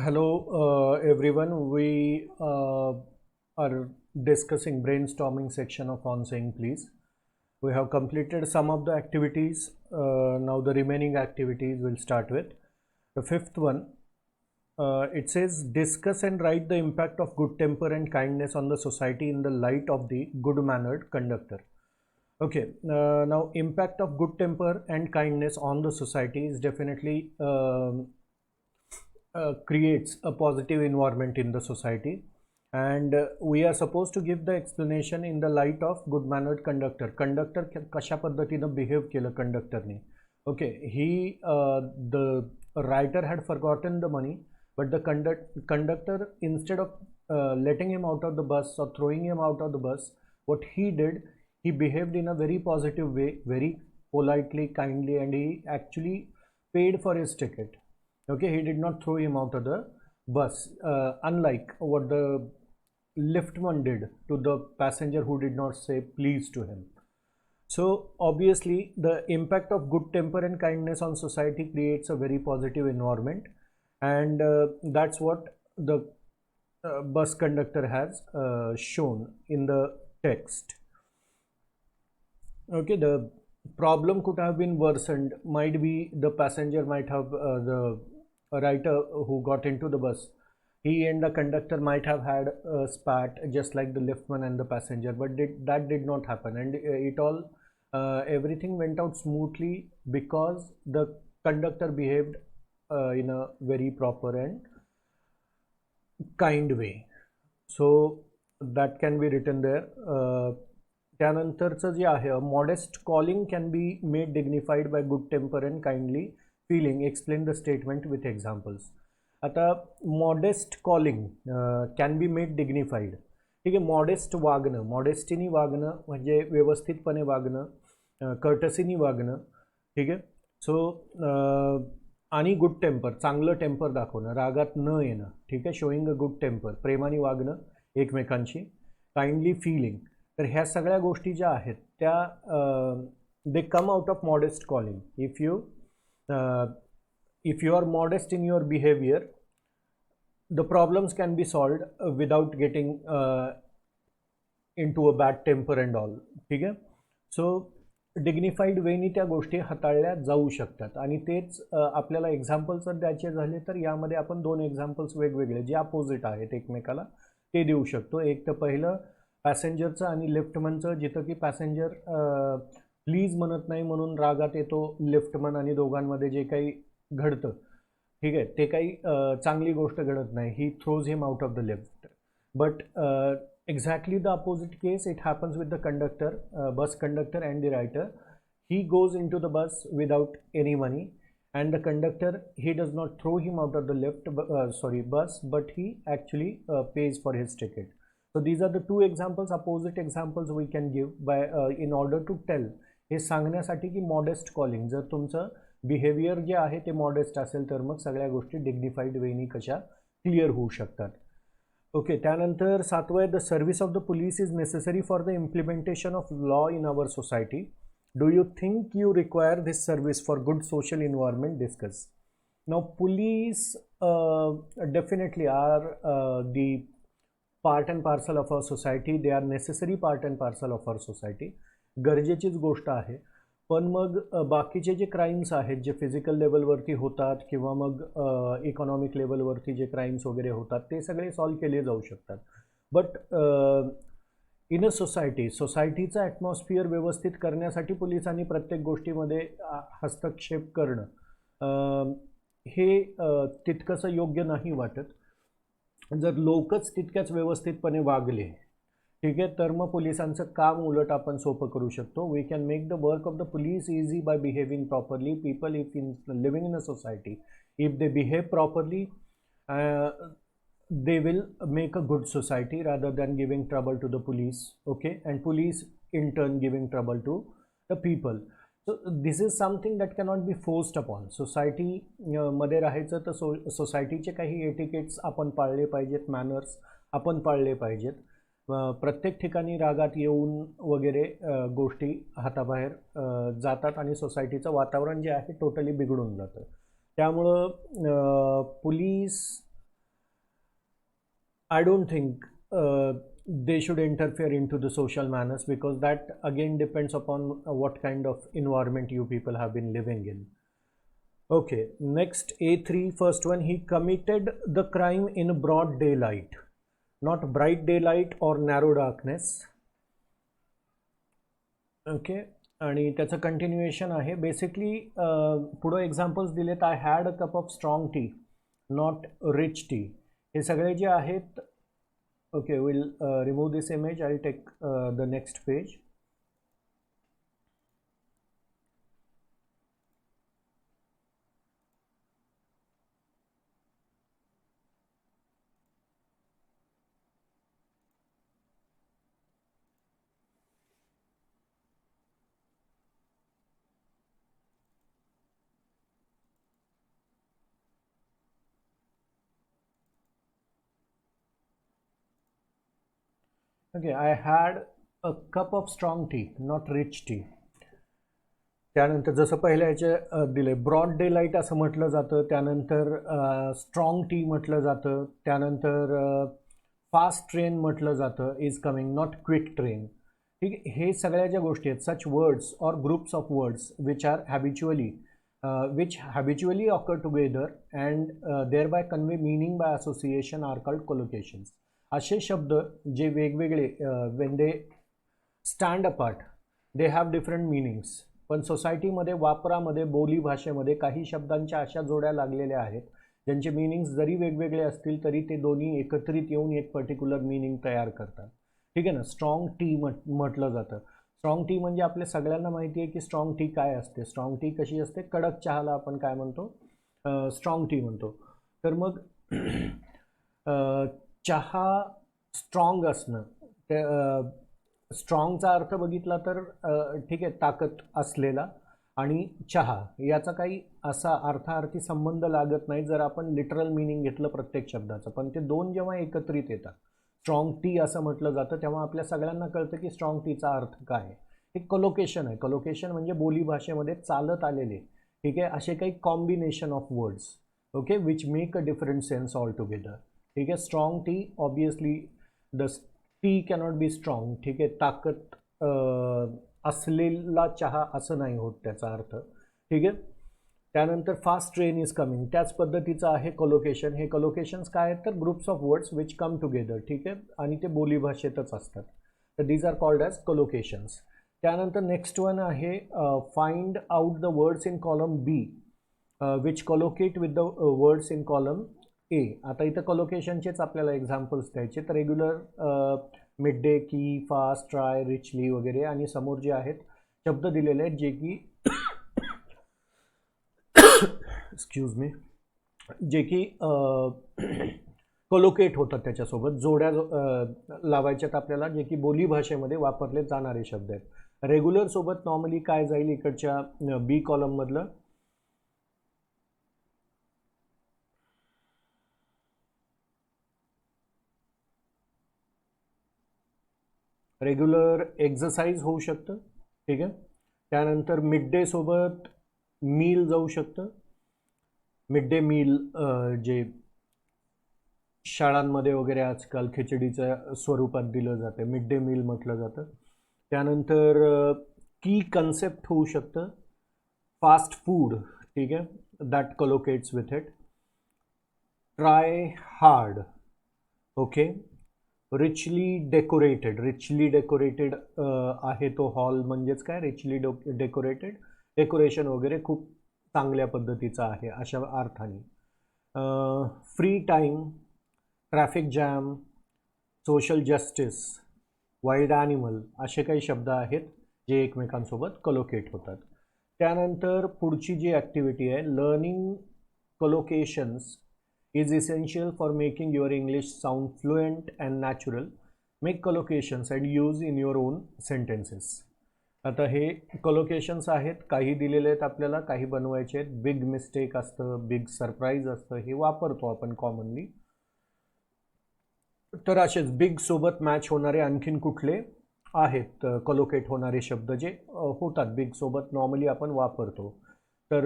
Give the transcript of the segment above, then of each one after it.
Hello, everyone. We are discussing brainstorming section of On Saying Please. We have completed some of the activities. Now the remaining activities we'll start with. The fifth one, it says discuss and write the impact of good temper and kindness on the society in the light of the good-mannered conductor. Okay, now impact of good temper and kindness on the society is definitely creates a positive environment in the society, and we are supposed to give the explanation in the light of good mannered conductor कशा पद्धतीनं behave केलं कंडक्टरने. Okay, the writer had forgotten the money, but the conductor, instead of letting him out of the bus or throwing him out of the bus, what he did, he behaved in a very positive way, very politely, kindly, and he actually paid for his ticket. Okay, he did not throw him out of the bus, unlike what the liftman did to the passenger who did not say please to him. So obviously the impact of good temper and kindness on society creates a very positive environment, and that's what the bus conductor has shown in the text. Okay, the problem could have been worsened. Might be the passenger might have the writer who got into the bus, he and the conductor might have had a spat just like the liftman and the passenger, but that did not happen, and everything went out smoothly because the conductor behaved in a very proper and kind way. So that can be written there. त्यानंतरचं जे आहे, modest calling can be made dignified by good temper and kindly feeling. Explain the statement with examples. आता modest calling can be made dignified. ठीक आहे, modest वागणं, मॉडेस्टीनी वागणं म्हणजे व्यवस्थितपणे वागणं, कर्टसीनी वागणं. ठीक आहे. सो आणि गुड टेम्पर, चांगलं टेम्पर दाखवणं, रागात न येणं. ठीक आहे, शोईंग अ गुड टेम्पर, प्रेमाने वागणं एकमेकांशी, काइंडली फिलिंग. तर ह्या सगळ्या गोष्टी ज्या आहेत त्या they come out of modest calling. if you are modest in your behavior, the problems can be solved without getting into a bad temper and all. ठीक आहे. सो डिग्निफाईड वेनी त्या गोष्टी हाताळल्या जाऊ शकतात, आणि तेच आपल्याला एक्झाम्पल्स जर द्यायचे झाले तर यामध्ये आपण दोन एक्झाम्पल्स वेगवेगळे जे अपोजिट आहेत एकमेकाला ते देऊ शकतो. एक तर पहिलं पॅसेंजरचं आणि लिफ्टमनचं, जिथं की पॅसेंजर प्लीज म्हणत नाही म्हणून रागात येतो लिफ्टमन, आणि दोघांमध्ये जे काही घडतं, ठीक आहे, ते काही चांगली गोष्ट घडत नाही. He throws him out of the lift. But exactly the opposite case, it happens with the conductor, bus conductor and the writer. He goes into the bus without any money, and the conductor, he does not throw him out of the bus, but he actually pays for his ticket. So these are the two examples, opposite examples we can give by in order to tell, हे सांगण्यासाठी की modest calling, जर तुमचं behaviour जे आहे ते modest असेल तर मग सगळ्या गोष्टी डिग्निफाईड वेनी कशा क्लिअर होऊ शकतात. ओके, त्यानंतर सातवं आहे, the service of the police is necessary for the implementation of law in our society. Do you think you require this service for good social environment? Discuss. Now police definitely are the part and parcel of our society. They are necessary part and parcel of our society. गरजेचीच गोष्ट आहे. पण मग बाकीचे जे crimes आहेत जे physical लेवलवरती होतात किंवा मग इकॉनॉमिक लेवलवरती जे क्राईम्स वगैरे होतात ते सगळे सॉल्व केले जाऊ शकतात. बट इन अ सोसायटीचं ॲटमॉस्फिअर व्यवस्थित करण्यासाठी पोलिसांनी प्रत्येक गोष्टीमध्ये हस्तक्षेप करणं हे तितकंसं योग्य नाही वाटत. जर लोकच तितक्याच व्यवस्थितपणे वागले, ठीक आहे, तर मग पोलिसांचं काम उलट आपण सोपं करू शकतो. We can make the work of the police easy by behaving properly. People if in living in a society, if they behave properly, they will make a good society rather than giving trouble to the police. Okay, and police in turn giving trouble to the people. So this is something that cannot be forced upon. Society मध्ये राहायचं तर सोसायटीचे काही etiquettes आपण पाळले पाहिजेत, manners आपण पाळले पाहिजेत. प्रत्येक ठिकाणी रागात येऊन वगैरे गोष्टी हाताबाहेर जातात आणि सोसायटीचं वातावरण जे आहे टोटली बिघडून जातं. त्यामुळं police I don't think they should interfere into the social manners, because that again depends upon what kind of environment you people have been living in. Okay, next A3, first one, he committed the crime in broad daylight, not bright daylight or narrow darkness. Okay, आणि त्याचं continuation आहे basically. पुढं examples दिलेत. I had a cup of strong tea, not rich tea. हे सगळे जे आहेत. Okay, will remove this image. I take the next page. Okay, I had a cup of strong tea, not rich tea. त्यानंतर जसं पहिल्या याचे दिले, broad day light असं म्हटलं जातं, त्यानंतर स्ट्रॉंग टी म्हटलं जातं, त्यानंतर फास्ट ट्रेन म्हटलं जातं, is coming, not quick train. ठीक आहे, हे सगळ्या ज्या गोष्टी आहेत, such words or groups of words which habitually occur together and thereby convey meaning by association are called collocations. असे शब्द जे वेगवेगळे when they stand apart they have different meanings. पण सोसायटीमध्ये वापरामध्ये बोली भाषेमध्ये काही शब्दांच्या अशा जोड्या लागलेल्या आहेत ज्यांचे मिनिंग्स जरी वेगवेगळे असतील तरी ते दोन्ही एकत्रित येऊन एक पर्टिक्युलर मिनिंग तयार करतात. ठीक आहे ना. स्ट्रॉंग टी म्हटलं जातं. स्ट्रॉंग टी म्हणजे आपल्या सगळ्यांना माहिती आहे की स्ट्रॉंग टी काय असते. स्ट्रॉंग टी कशी असते, कडक चहाला आपण काय म्हणतो, स्ट्रॉंग टी म्हणतो. तर मग चहा स्ट्रॉंग असणं, ते स्ट्रॉंगचा अर्थ बघितला तर ठीक आहे, ताकद असलेला, आणि चहा याचा काही असा अर्थार्थी संबंध लागत नाही जर आपण लिटरल मिनिंग घेतलं प्रत्येक शब्दाचं. पण ते दोन जेव्हा एकत्रित येतात, स्ट्रॉंग टी असं म्हटलं जातं, तेव्हा आपल्या सगळ्यांना कळतं की स्ट्रॉंग टीचा अर्थ काय आहे. हे कोलोकेशन आहे. कोलोकेशन म्हणजे बोली भाषेमध्ये चालत आलेले, ठीक आहे, असे काही combination of words, okay, which make a different sense all together. ठीक आहे. Strong T, obviously the T cannot be strong. ठीक आहे, ताकद असलेला चहा असं नाही होत त्याचा अर्थ. ठीक आहे. त्यानंतर फास्ट ट्रेन इज कमिंग, त्याच पद्धतीचं आहे कोलोकेशन. हे कोलोकेशन्स काय आहेत तर groups of words which come together. ठीक आहे, आणि ते बोलीभाषेतच असतात. तर these are called as collocations. त्यानंतर नेक्स्ट वन आहे find out the words in column B which collocate with the words in column A. आता इथं कोलोकेशनचेच आपल्याला एक्झाम्पल्स द्यायचे. तर रेग्युलर मिड डे, की, फास्ट, ट्राय, रिचली वगैरे, आणि समोर जे आहेत शब्द दिलेले आहेत जे की एक्सक्यूज मी, जे की कोलोकेट होतात, त्याच्यासोबत जोड्या लावायच्यात आपल्याला, जे की बोली भाषेमध्ये वापरले जाणारे शब्द आहेत. रेग्युलर सोबत नॉर्मली काय जाईल इकडच्या बी कॉलममधलं, रेग्युलर एक्झरसाइज होऊ शकतं. ठीक आहे. त्यानंतर मिड डे सोबत मील जाऊ शकतं. मिड डे मील जे शाळांमध्ये वगैरे आजकाल खिचडीच्या स्वरूपात दिलं जातं, मिड डे मील म्हटलं जातं. त्यानंतर की कन्सेप्ट होऊ शकतं, फास्ट फूड. ठीक आहे, that collocates with it. Try hard. Okay. Richly decorated, richly decorated आहे तो हॉल, म्हणजेच काय, रिचली डेकोरेटेड, डेकोरेशन वगैरे खूप चांगल्या पद्धतीचं आहे अशा अर्थाने. Free time, traffic jam, social justice, wild animal, असे काही शब्द आहेत जे एकमेकांसोबत कोलोकेट होतात. त्यानंतर पुढची जी ॲक्टिव्हिटी आहे, learning कोलोकेशन्स is essential for making your English sound fluent and natural. Make collocations and use in your own sentences. आता हे कोलोकेशन्स आहेत, काही दिलेले आहेत आपल्याला, काही बनवायचे आहेत. बिग मिस्टेक असतं, बिग सरप्राईज असतं, हे वापरतो आपण कॉमनली. तर असेच बिग सोबत मॅच होणारे आणखीन कुठले आहेत कोलोकेट होणारे शब्द जे होतात बिग सोबत, नॉर्मली आपण वापरतो. तर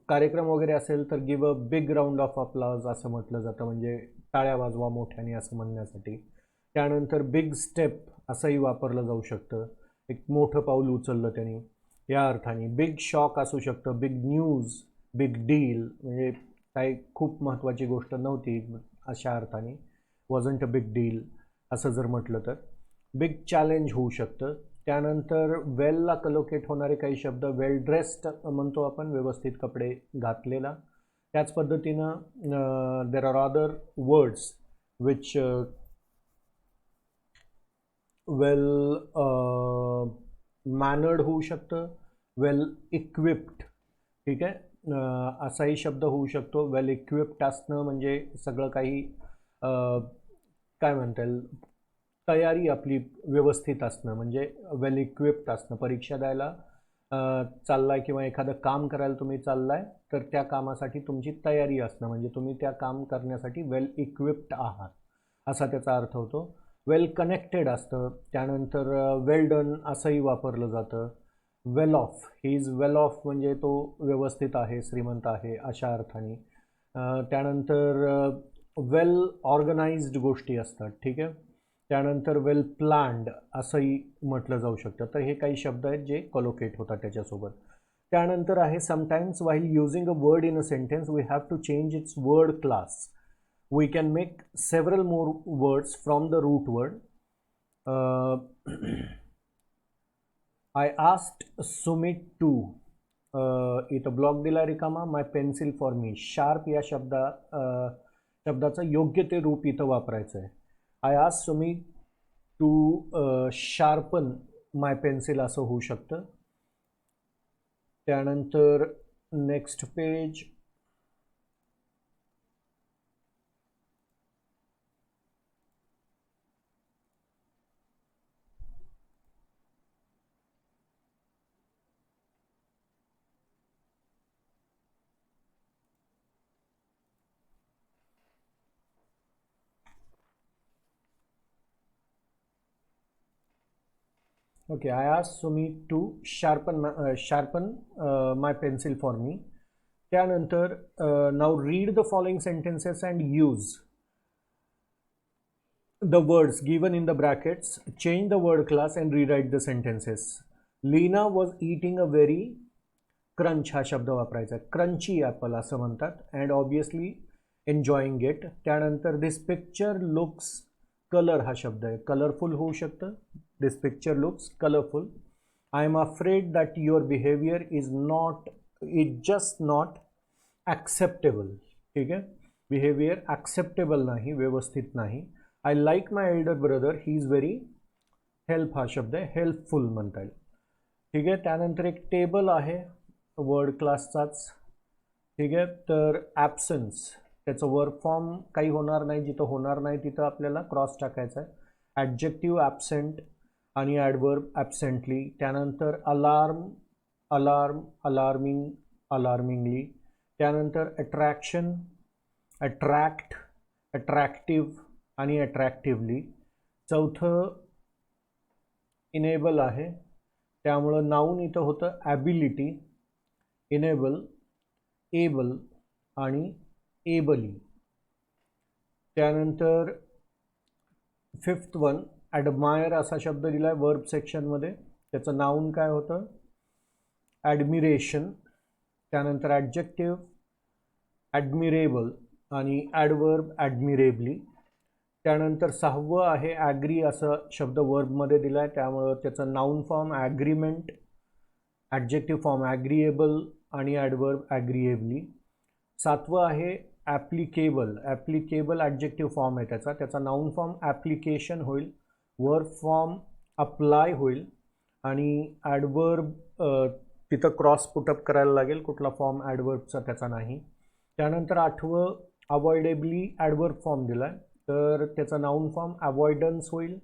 कार्यक्रम वगैरे असेल तर give a big round of applause असं म्हटलं जातं, म्हणजे टाळ्या वाजवा मोठ्याने असं म्हणण्यासाठी. त्यानंतर बिग स्टेप असंही वापरलं जाऊ शकतं, एक मोठं पाऊल उचललं त्यांनी या अर्थाने. बिग शॉक असू शकतं, बिग न्यूज, बिग डील म्हणजे काही खूप महत्त्वाची गोष्ट नव्हती अशा अर्थाने, वॉजंट अ बिग डील असं जर म्हटलं तर. बिग चॅलेंज होऊ शकतं. त्यानंतर वेलला कलोकेट होणारे काही शब्द, वेल ड्रेस्ड म्हणतो आपण, व्यवस्थित कपडे घातलेला. त्याच पद्धतीनं there are other words which well mannered होऊ शकतं, वेल इक्विप्ड, ठीक आहे, असाही शब्द होऊ शकतो. वेल इक्विप्ड असणं म्हणजे सगळं काही काय म्हणता येईल, तयारी आपली व्यवस्थित असणं म्हणजे वेल इक्विप्ड असणं. परीक्षा द्यायला चाललाय किंवा एखादं काम करायला तुम्ही चाललाय तर त्या कामासाठी तुमची तयारी असणं म्हणजे तुम्ही त्या काम करण्यासाठी वेल इक्विप्ड आहात असा त्याचा अर्थ होतो. वेल कनेक्टेड असतं. त्यानंतर वेल डन असंही वापरलं जातं. Well off, he is well off म्हणजे तो व्यवस्थित आहे, श्रीमंत आहे अशा अर्थाने. त्यानंतर वेल ऑर्गनाइज्ड गोष्टी असतात, ठीक आहे. त्यानंतर वेल प्लॅन्ड असंही म्हटलं जाऊ शकतं. तर हे काही शब्द आहेत जे कलोकेट होतात त्याच्यासोबत. त्यानंतर आहे sometimes while using a word in a sentence we have to change its word class. We can make several more words from the root word. I asked Sumit to, इथं ब्लॉक दिला रिकामा, my pencil for me. Sharp या शब्दाचं योग्य ते रूप इथं वापरायचं आहे. I asked Sumit to sharpen my pencil असं होऊ शकतं. त्यानंतर next page. Okay, I asked Sumit to sharpen my pencil for me. त्यानंतर now read the following sentences and use the words given in the brackets. Change the word class and rewrite the sentences. Lena was eating a very crunch हा शब्द वापरायचा. Crunchy Apple असं म्हणतात and obviously enjoying it. त्यानंतर दिस picture looks, colour हा शब्द आहे, colourful होऊ शकतं. This picture looks colourful. I am afraid that your behaviour is just not acceptable, ठीक आहे. बिहेवियर ॲक्सेप्टेबल नाही, व्यवस्थित नाही. I like my elder brother, he is very, help हा शब्द आहे, हेल्पफुल म्हणता येईल, ठीक आहे. त्यानंतर एक टेबल आहे वर्ड क्लासचाच, ठीक आहे. तर ॲब्सन्स, त्याचं वर्क फॉर्म काही होणार नाही, जिथं होणार नाही तिथं आपल्याला क्रॉस टाकायचं आहे. ॲडजेक्टिव्ह ॲब्सेंट आणि ॲडवर्ब ॲब्सेंटली. त्यानंतर अलार्म, अलार्मिंग, अलार्मिंगली. त्यानंतर अट्रॅक्शन, अट्रॅक्ट, अट्रॅक्टिव्ह आणि अट्रॅक्टिव्हली. चौथं इनेबल आहे, त्यामुळं नाऊन इथं होतं ॲबिलिटी, इनेबल, एबल आणि एबली. त्यानंतर फिफ्थ वन ॲडमायर असा शब्द दिला आहे वर्ब सेक्शनमध्ये. त्याचं नाऊन काय होतं, ॲडमिरेशन. त्यानंतर ॲडजेक्टिव्ह ॲडमिरेबल आणि ॲडवर्ब ॲडमिरेबली. त्यानंतर सहावं आहे ॲग्री असं शब्द वर्बमध्ये दिला आहे, त्यामुळं त्याचं noun form agreement, adjective form agreeable आणि ॲडवर्ब ॲग्रीएबली. सातवं आहे ॲप्लिकेबल, ॲप्लिकेबल ॲडजेक्टिव्ह फॉर्म आहे त्याचा नाऊन फॉर्म ॲप्लिकेशन होईल, वर्ब फॉर्म अप्लाय होईल आणि ॲडवर्ब तिथं क्रॉस पुटअप करायला लागेल, कुठला फॉर्म ॲडवर्बचा त्याचा नाही. त्यानंतर आठवं अवॉइडेबली ॲडवर्ब फॉर्म दिला आहे, तर त्याचा नाऊन फॉर्म अवॉइडन्स होईल,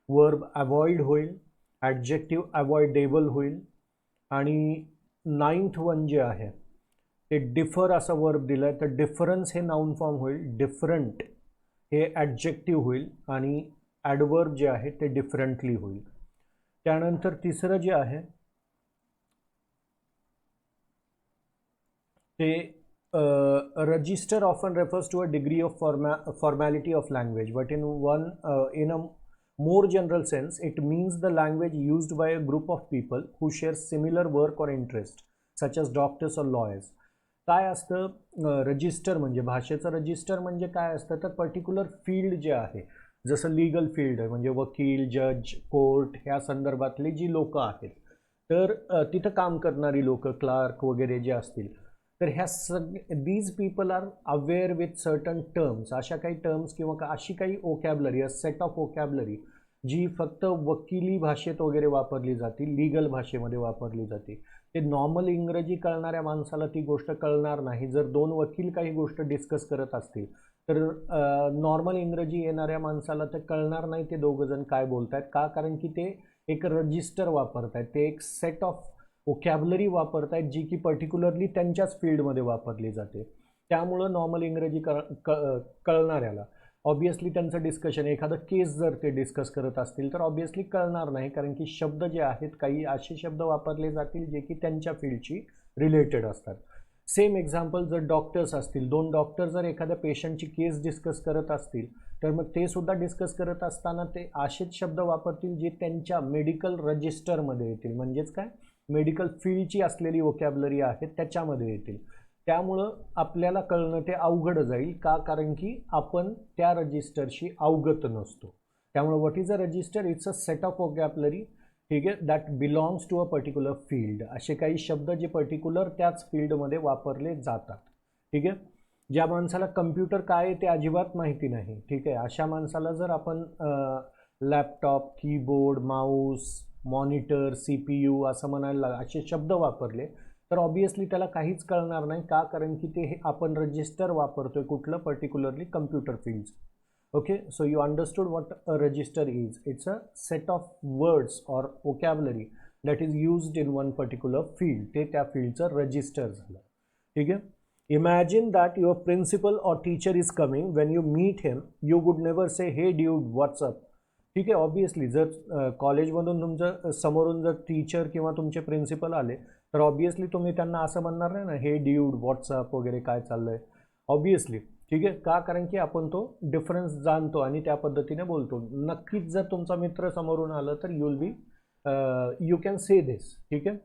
वर्ब अवॉइड होईल, ॲडजेक्टिव्ह अवॉइडेबल होईल. आणि नाईन्थ वन जे आहे ते डिफर असा वर्ब दिला आहे, तर डिफरन्स हे नाऊन फॉर्म होईल, डिफरंट हे ॲडजेक्टिव्ह होईल आणि ॲडवर्ब जे आहे ते डिफरंटली होईल. त्यानंतर तिसरं जे आहे ते a register often refers to a degree of formality of language, but in a more general sense, it means the language used by a group of people who share similar work or interest, such as doctors or lawyers. काय असतं register म्हणजे भाषेचं register म्हणजे काय असतं तर particular field जे आहे जसं लीगल फील्ड आहे म्हणजे वकील जज कोर्ट ह्या संदर्भातली जी लोक आहेत तर तिथं काम करणारी लोक क्लार्क वगैरे जे असतील तर ह्या these people are aware with certain terms अशा काही टर्म्स किंवा अशी काही vocabulary a set of vocabulary जी फक्त वकिली भाषेत वगैरे वापरली जाते लीगल भाषेमध्ये वापरली जाते ते नॉर्मल इंग्रजी कळणाऱ्या माणसाला ती गोष्ट कळणार नाही जर दोन वकील काही गोष्ट डिस्कस करत असतील तर नॉर्मल इंग्रजी येणाऱ्या माणसाला ते कळणार नाही ते दोघं जण काय बोलतायत का कारण की ते एक रजिस्टर वापरतायत ते एक सेट ऑफ ओकॅबलरी वापरतायत जी की पर्टिक्युलरली त्यांच्याच फील्डमध्ये वापरली जाते त्यामुळं नॉर्मल इंग्रजी कळणाऱ्याला ऑब्वियसली त्यांचं डिस्कशन एखादं केस जर ते डिस्कस करत असतील तर ऑब्वियसली कळणार नाही कारण की शब्द जे आहेत काही असे शब्द वापरले जातील जे की त्यांच्या फील्डशी रिलेटेड असतात सेम एक्झाम्पल जर डॉक्टर्स असतील दोन डॉक्टर जर एखाद्या पेशंटची केस डिस्कस करत असतील तर मग ते सुद्धा डिस्कस करत असताना ते असेच शब्द वापरतील जे त्यांच्या मेडिकल रजिस्टरमध्ये येतील म्हणजेच काय मेडिकल फील्डची असलेली वोकॅबलरी आहे त्याच्यामध्ये येतील त्यामुळं आपल्याला कळणं ते अवघड जाईल का कारण की आपण त्या रजिस्टरशी अवगत नसतो त्यामुळे what is a register it's a set of vocabulary ठीक आहे that belongs to a particular field असे काही शब्द जे पर्टिक्युलर त्याच फील्डमध्ये वापरले जातात ठीक आहे ज्या माणसाला कम्प्युटर काय आहे ते अजिबात माहिती नाही ठीक आहे अशा माणसाला जर आपण laptop keyboard Mouse monitor CPU असं म्हणायला असे शब्द वापरले तर ऑब्वियसली त्याला काहीच कळणार नाही का कारण की ते आपण रजिस्टर वापरतोय कुठलं particularly computer field okay so you understood what a register is it's a set of words or vocabulary that is used in one particular field ते त्या फील्डचं रजिस्टर झालं ठीक आहे imagine that your principal or teacher is coming when you meet him you would never say hey dude WhatsApp ठीक आहे obviously जर कॉलेजमधून तुमचं समोरून जर टीचर किंवा तुमचे प्रिन्सिपल आले तर ऑब्वियसली तुम्ही त्यांना असं म्हणणार नाही ना हे ड्यूड व्हॉट्सअप वगैरे काय चाललं आहे ऑब्वियसली ठीक आहे का कारण की आपण तो डिफरन्स जाणतो आणि त्या पद्धतीने बोलतो नक्कीच जर तुमचा मित्र समोरून आलं तर you will be you can say this ठीक आहे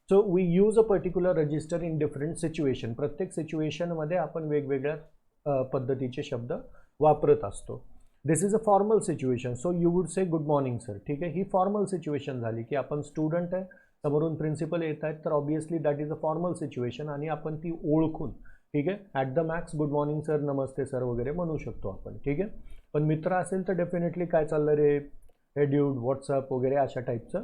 so we use a particular register in different situation प्रत्येक सिच्युएशनमध्ये आपण वेगवेगळ्या पद्धतीचे शब्द वापरत असतो this is a formal situation so you would say good morning sir ठीक आहे ही फॉर्मल सिच्युएशन झाली की आपण स्टुडंट आहे समोरून प्रिन्सिपल येत आहेत तर obviously that is a formal situation आणि आपण ती ओळखून ठीक आहे at the max good morning sir Namaste sir वगैरे म्हणू शकतो आपण ठीक आहे पण मित्र असेल तर डेफिनेटली काय चाललं रे हे ड्यूड व्हॉट्सअप वगैरे अशा टाईपचं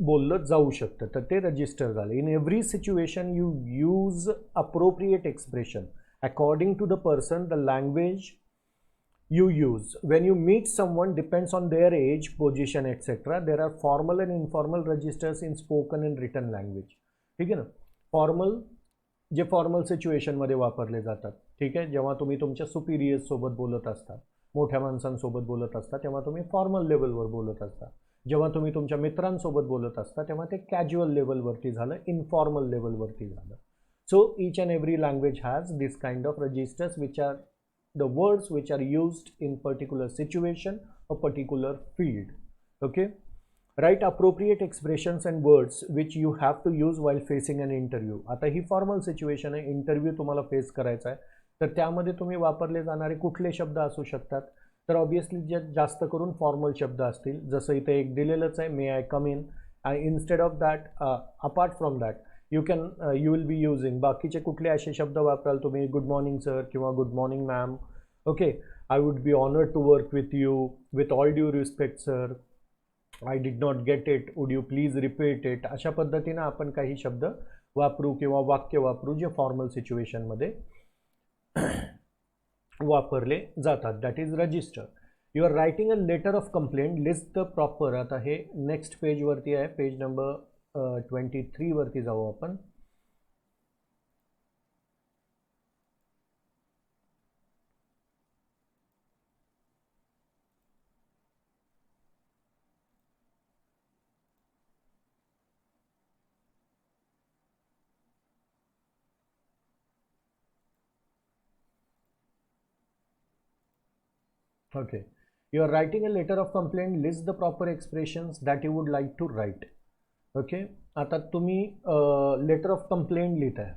बोललं जाऊ शकतं तर ते रजिस्टर झालं in every situation you use appropriate expression according to the person the language you use when you meet someone depends on their age position etc there are formal and informal registers in spoken and written language ठीक आहे ना formal जे formal सिच्युएशनमध्ये वापरले जातात ठीक आहे जेव्हा तुम्ही तुमच्या सुपिरियर्स सोबत बोलत असता मोठ्या माणसांसोबत बोलत असता तेव्हा तुम्ही फॉर्मल लेवलवर बोलत असता जेव्हा तुम्ही तुमच्या मित्रांसोबत बोलत असता तेव्हा ते कॅज्युअल लेवलवरती झालं इनफॉर्मल लेवलवरती झालं so each and every language has this kind of registers which are the words which are used in particular situation or particular field okay write appropriate expressions and words which you have to use while facing an interview आता ही formal situation आहे interview तुम्हाला face करायचा आहे तर त्यामध्ये तुम्ही वापरले जाणारे कुठले शब्द असू शकतात तर ऑब्वियसली जे जास्त करून फॉर्मल शब्द असतील जसं इथे एक दिलेलंच आहे may I come in instead of that apart from that you will be using बाकीचे कुठले असे शब्द वापराल तुम्ही गुड मॉर्निंग सर किंवा good morning ma'am okay I would be honoured to work with you with all due respect sir I did not get it would you please repeat it अशा पद्धतीनं आपण काही शब्द वापरू किंवा वाक्य वापरू जे फॉर्मल सिच्युएशनमध्ये वापरले जातात that is register you are writing a letter of complaint list the proper आता हे नेक्स्ट पेजवरती आहे पेज नंबर 23 वरती जाऊ आपण Okay. You are writing a letter of complaint. List the proper expressions that you would like to write. Okay. आता तुम्ही letter of complaint लिहिताय,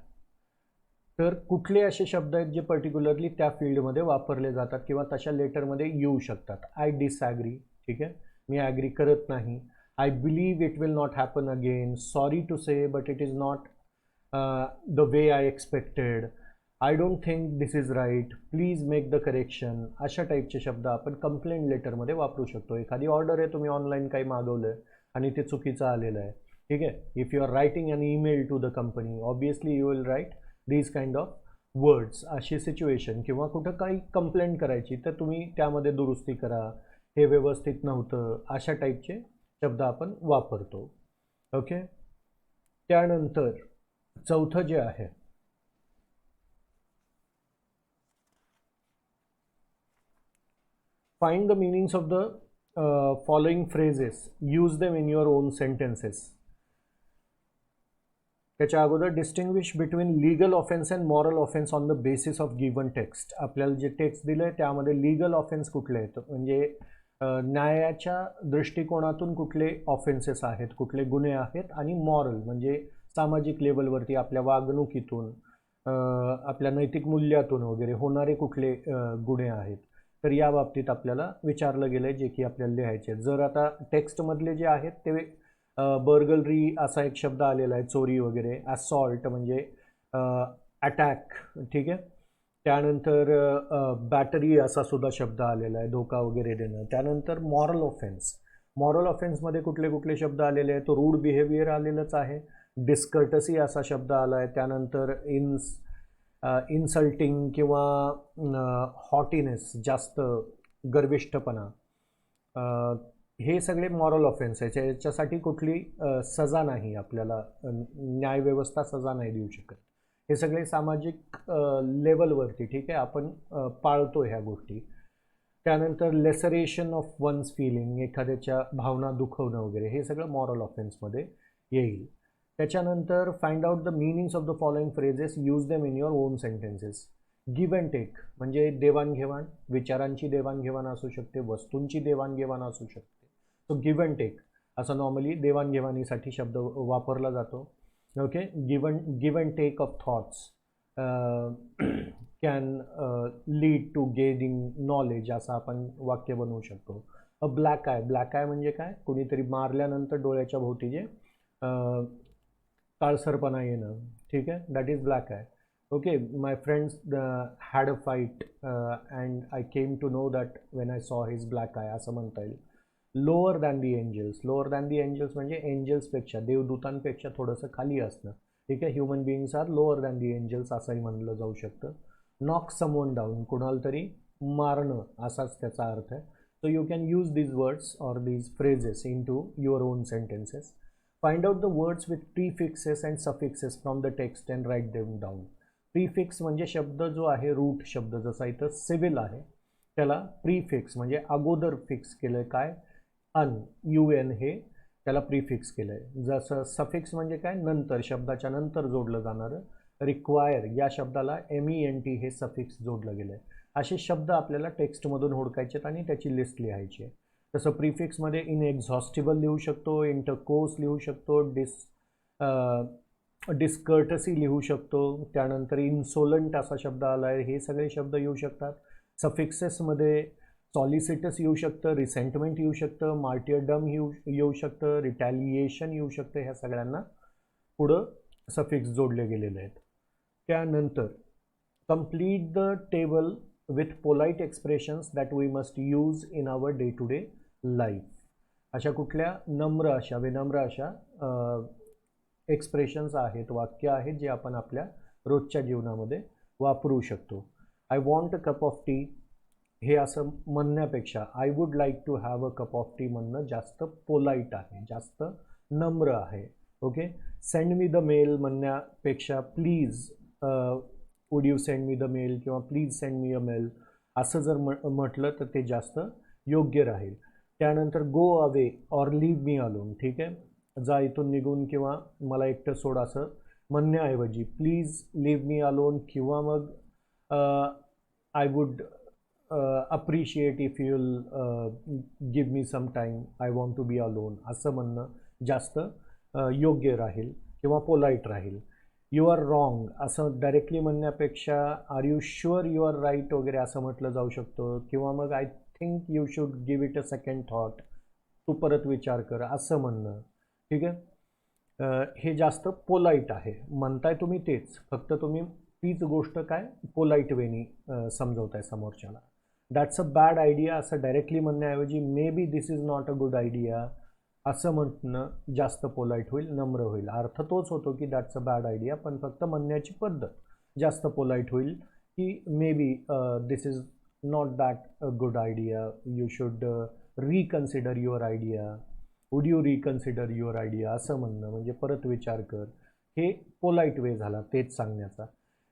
तर कुठले असे शब्द आहेत जे पर्टिक्युलरली त्या फील्डमध्ये वापरले जातात किंवा तशा लेटरमध्ये येऊ शकतात. आय डिसॲग्री, ठीक आहे, मी ॲग्री करत नाही. I believe it will not happen again. Sorry to say but it is not the way I expected. I don't think this is right. Please make the correction. अशा टाईपचे शब्द आपण complaint लेटरमध्ये वापरू शकतो. एखादी ऑर्डर आहे, तुम्ही ऑनलाईन काही मागवलं आहे आणि ते चुकीचं आलेलं आहे, ठीक आहे. If you are writing an email to the company, obviously you will write these kind of words. अशी सिच्युएशन किंवा कुठं काही कंप्लेंट करायची तर तुम्ही त्यामध्ये दुरुस्ती करा, हे व्यवस्थित नव्हतं, अशा टाईपचे शब्द आपण वापरतो. ओके. त्यानंतर चौथं जे आहे, find the meanings of the following phrases. Use them in your own sentences. त्याच्या अगोदर distinguish between legal offence and moral offence on the basis of given text. आपल्याला जे टेक्स्ट दिलं आहे त्यामध्ये लीगल ऑफेन्स कुठले आहेत, म्हणजे न्यायाच्या दृष्टिकोनातून कुठले ऑफेन्सेस आहेत, कुठले गुन्हे आहेत, आणि मॉरल म्हणजे सामाजिक लेवलवरती आपल्या वागणुकीतून, आपल्या नैतिक मूल्यातून वगैरे होणारे कुठले गुन्हे आहेत. तर या बाबतीत आपल्याला विचारलं गेलं आहे, जे की आपल्याला लिहायचे. जर आता टेक्स्टमधले जे आहेत ते बर्गलरी असा एक शब्द आलेला आहे, चोरी वगैरे. असॉल्ट म्हणजे अटॅक, ठीक आहे. त्यानंतर बॅटरी असा सुद्धा शब्द आलेला आहे, धोका वगैरे देणं. त्यानंतर मॉरल ऑफेन्स. मॉरल ऑफेन्समध्ये कुठले कुठले शब्द आलेले आहेत, तो रूड बिहेवियर आलेलंच आहे. डिस्कर्टसी असा शब्द आला आहे. त्यानंतर इन्सल्टिंग किंवा हॉटीनेस, जास्त गर्विष्ठपणा, हे सगळे मॉरल ऑफेन्स आहे. याच्यासाठी कुठली सजा नाही, आपल्याला न्यायव्यवस्था सजा नाही देऊ शकत. हे सगळे सामाजिक लेवलवरती, ठीक आहे, आपण पाळतो ह्या गोष्टी. त्यानंतर लेसरेशन ऑफ वन्स फिलिंग, एखाद्याच्या भावना दुखवणं वगैरे, हे सगळं मॉरल ऑफेन्समध्ये येईल. त्याच्यानंतर find out the meanings of the following phrases. Use them in your own sentences. Give and take म्हणजे देवाणघेवाण, विचारांची देवाणघेवाण असू शकते, वस्तूंची देवाणघेवाण असू शकते. तो गिव्ह अँड टेक असा नॉर्मली देवाणघेवाणीसाठी शब्द वापरला जातो. Okay. Give and take of thoughts can lead to gaining knowledge, असं आपण वाक्य बनवू शकतो. A black eye. Black eye म्हणजे काय, कुणीतरी मारल्यानंतर डोळ्याच्या भोवती जे काळसरपणा येणं, ठीक आहे, that is black eye. Okay. My friends had a fight and I came to know that when I saw his black eye, असं म्हणता येईल. Lower than the angels. Lower than the angels म्हणजे एंजल्सपेक्षा, देवदूतांपेक्षा थोडंसं खाली असणं, ठीक आहे. Human beings are lower than the angels असंही म्हणलं जाऊ शकतं. नॉक समवन डाऊन, कुणाला तरी मारणं, असाच त्याचा अर्थ आहे. So you can use these words or these phrases into your own sentences. Find out the words with prefixes and suffixes from the text and write them down. Prefix म्हणजे शब्द जो आहे, रूट शब्द, जसा इथं civil आहे, त्याला prefix म्हणजे अगोदर फिक्स केलं आहे. काय, अन, यू एन, हे त्याला प्रीफिक्स केलं आहे. जसं सफिक्स म्हणजे काय, नंतर, शब्दाच्या नंतर जोडलं जाणारं. रिक्वायर या शब्दाला MENT हे सफिक्स जोडलं गेलं आहे. असे शब्द आपल्याला टेक्स्टमधून हुडकायचे आहेत आणि त्याची लिस्ट लिहायची आहे. तसं प्रीफिक्समध्ये इनएक्झॉस्टिबल लिहू शकतो, इंटरकोर्स लिहू शकतो, डिस्कर्टसी लिहू शकतो. त्यानंतर इन्सोलंट असा शब्द आला आहे, हे सगळे शब्द येऊ शकतात. सफिक्सेसमध्ये सॉलिसिटस येऊ शकतं, रिसेंटमेंट येऊ शकतं, मार्टियरडम येऊ शकतं, रिटॅलिएशन येऊ शकतं. ह्या सगळ्यांना पुढं सफिक्स जोडले गेलेले आहेत. त्यानंतर complete the table with polite expressions that we must use in our day to day life. अशा कुठल्या नम्र अशा, विनम्र अशा एक्सप्रेशन्स आहेत, वाक्य आहेत, जे आपण आपल्या रोजच्या जीवनामध्ये वापरू शकतो. I want a cup of tea हे असं म्हणण्यापेक्षा I would like to have a cup of tea म्हणणं जास्त पोलाईट आहे, जास्त नम्र आहे. Okay. Send me the mail म्हणण्यापेक्षा please would you send me the mail किंवा please send me a mail असं जर म्हटलं तर ते जास्त योग्य राहील. त्यानंतर go away or leave me alone, ठीक आहे, जा इथून निघून किंवा मला एकटं सोड असं म्हणण्याऐवजी प्लीज लीव मी अलोन किंवा मग I would appreciate if you give me some time, I want to be alone, असं म्हणणं जास्त योग्य राहील किंवा पोलाईट राहील. यू आर रॉंग असं डायरेक्टली म्हणण्यापेक्षा are you sure you are right वगैरे असं म्हटलं जाऊ शकतं. किंवा मग I think you should give it a second thought, तू परत विचार कर, असं म्हणणं. ठीक आहे. हे जास्त पोलाईट आहे. म्हणताय तुम्ही तेच, फक्त तुम्ही तीच गोष्ट काय पोलाईट वेनी समजवताय समोरच्याला. दॅट्स अ बॅड आयडिया असं डायरेक्टली म्हणण्याऐवजी may be this is not a good idea असं म्हणणं जास्त पोलाईट होईल, नम्र होईल. अर्थ तोच होतो की दॅट्स अ बॅड आयडिया, पण फक्त म्हणण्याची पद्धत जास्त पोलाईट होईल की may be this is not that a good idea, you should reconsider your idea, would you reconsider your idea असं म्हणणं म्हणजे परत विचार कर. हे पोलाईट वे झाला तेच सांगण्याचा.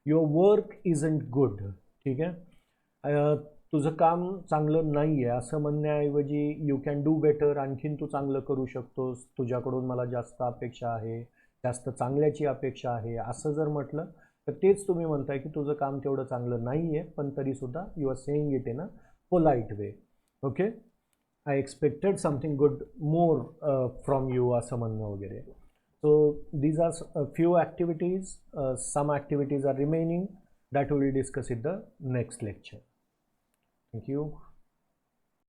Your work isn't good. ठीक आहे. तुझं काम चांगलं नाही आहे असं म्हणण्याऐवजी यू कॅन डू बेटर, आणखीन तू चांगलं करू शकतोस, तुझ्याकडून मला जास्त अपेक्षा आहे, जास्त चांगल्याची अपेक्षा आहे असं जर म्हटलं तर तेच तुम्ही म्हणताय की तुझं काम तेवढं चांगलं नाही आहे, पण तरीसुद्धा you are saying it in a polite way. Okay. I expected something good more from you असं म्हणणं वगैरे. So these are a few activities. Some activities are remaining that we will discuss in the next lecture. Thank you.